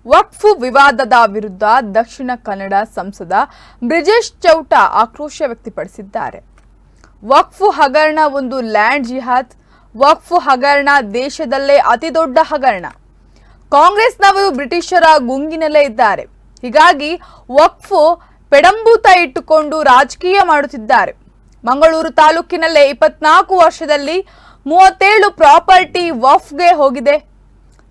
ವಕ್ಫ್ ವಿವಾದದ ವಿರುದ್ಧ ದಕ್ಷಿಣ ಕನ್ನಡ ಸಂಸದ ಬ್ರಿಜೇಶ್ ಚೌಟ ಆಕ್ರೋಶ ವ್ಯಕ್ತಪಡಿಸಿದ್ದಾರೆ. ವಕ್ಫ್ ಹಗರಣ ಒಂದು ಲ್ಯಾಂಡ್ ಜಿಹಾದ್. ವಕ್ಫ್ ಹಗರಣ ದೇಶದಲ್ಲೇ ಅತಿದೊಡ್ಡ ಹಗರಣ. ಕಾಂಗ್ರೆಸ್ನವರು ಬ್ರಿಟಿಷರ ಗುಂಗಿನಲ್ಲೇ ಇದ್ದಾರೆ. ಹೀಗಾಗಿ ವಕ್ಫ್ ಪೆಡಂಭೂತ ಇಟ್ಟುಕೊಂಡು ರಾಜಕೀಯ ಮಾಡುತ್ತಿದ್ದಾರೆ. ಮಂಗಳೂರು ತಾಲೂಕಿನಲ್ಲೇ 24 ವರ್ಷದಲ್ಲಿ 37 ಪ್ರಾಪರ್ಟಿ ವಕ್ಫ್ಗೆ ಹೋಗಿದೆ.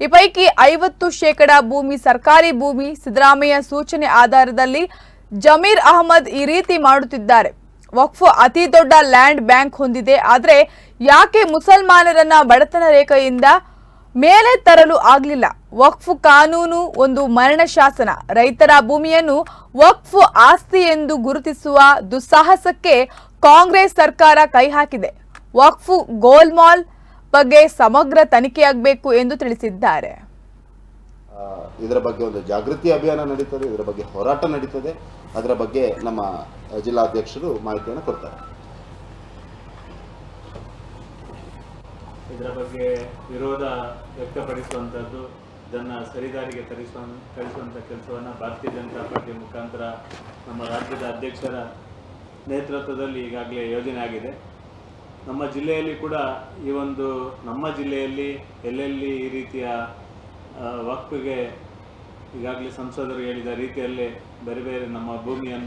ಈ ಪೈಕಿ 50% ಭೂಮಿ ಸರ್ಕಾರಿ ಭೂಮಿ. ಸಿದ್ದರಾಮಯ್ಯ ಸೂಚನೆ ಆಧಾರದಲ್ಲಿ ಜಮೀರ್ ಅಹಮದ್ ಈ ರೀತಿ ಮಾಡುತ್ತಿದ್ದಾರೆ. ವಕ್ಫ್ ಅತಿ ದೊಡ್ಡ ಲ್ಯಾಂಡ್ ಬ್ಯಾಂಕ್ ಹೊಂದಿದೆ. ಆದರೆ ಯಾಕೆ ಮುಸಲ್ಮಾನರನ್ನ ಬಡತನ ರೇಖೆಯಿಂದ ಮೇಲೆ ತರಲು ಆಗಲಿಲ್ಲ? ವಕ್ಫ್ ಕಾನೂನು ಒಂದು ಮರಣ ಶಾಸನ. ರೈತರ ಭೂಮಿಯನ್ನು ವಕ್ಫ್ ಆಸ್ತಿ ಎಂದು ಗುರುತಿಸುವ ದುಸ್ಸಾಹಸಕ್ಕೆ ಕಾಂಗ್ರೆಸ್ ಸರ್ಕಾರ ಕೈ ಹಾಕಿದೆ. ವಕ್ಫ್ ಗೋಲ್ಮಾಲ್ ಬಗ್ಗೆ ಸಮಗ್ರ ತನಿಖೆಯಾಗಬೇಕು ಎಂದು ತಿಳಿಸಿದ್ದಾರೆ. ಇದರ ಬಗ್ಗೆ ಒಂದು ಜಾಗೃತಿ ಅಭಿಯಾನ ನಡೀತದೆ, ಇದರ ಬಗ್ಗೆ ಹೋರಾಟ ನಡೀತದೆ. ಅದರ ಬಗ್ಗೆ ನಮ್ಮ ಜಿಲ್ಲಾಧ್ಯಕ್ಷರು ಮಾಹಿತಿಯನ್ನು ಕೊಡ್ತಾರೆ. ಇದರ ಬಗ್ಗೆ ವಿರೋಧ ವ್ಯಕ್ತಪಡಿಸುವಂಥದ್ದು, ಇದನ್ನು ಸರಿದಾರಿಗೆ ತರಿಸುವಂಥ ಕೆಲಸವನ್ನು ಭಾರತೀಯ ಜನತಾ ಪಾರ್ಟಿ ಮುಖಾಂತರ ನಮ್ಮ ರಾಜ್ಯದ ಅಧ್ಯಕ್ಷರ ನೇತೃತ್ವದಲ್ಲಿ ಈಗಾಗಲೇ ಯೋಜನೆ ಆಗಿದೆ. ನಮ್ಮ ಜಿಲ್ಲೆಯಲ್ಲಿ ಕೂಡ ನಮ್ಮ ಜಿಲ್ಲೆಯಲ್ಲಿ ಎಲ್ಲೆಲ್ಲಿ ಈ ರೀತಿಯ ವಕ್ಫ್ಗೆ ಈಗಾಗಲೇ ಸಂಸದರು ಹೇಳಿದ ರೀತಿಯಲ್ಲೇ ಬೇರೆ ಬೇರೆ ನಮ್ಮ ಭೂಮಿಯನ್ನು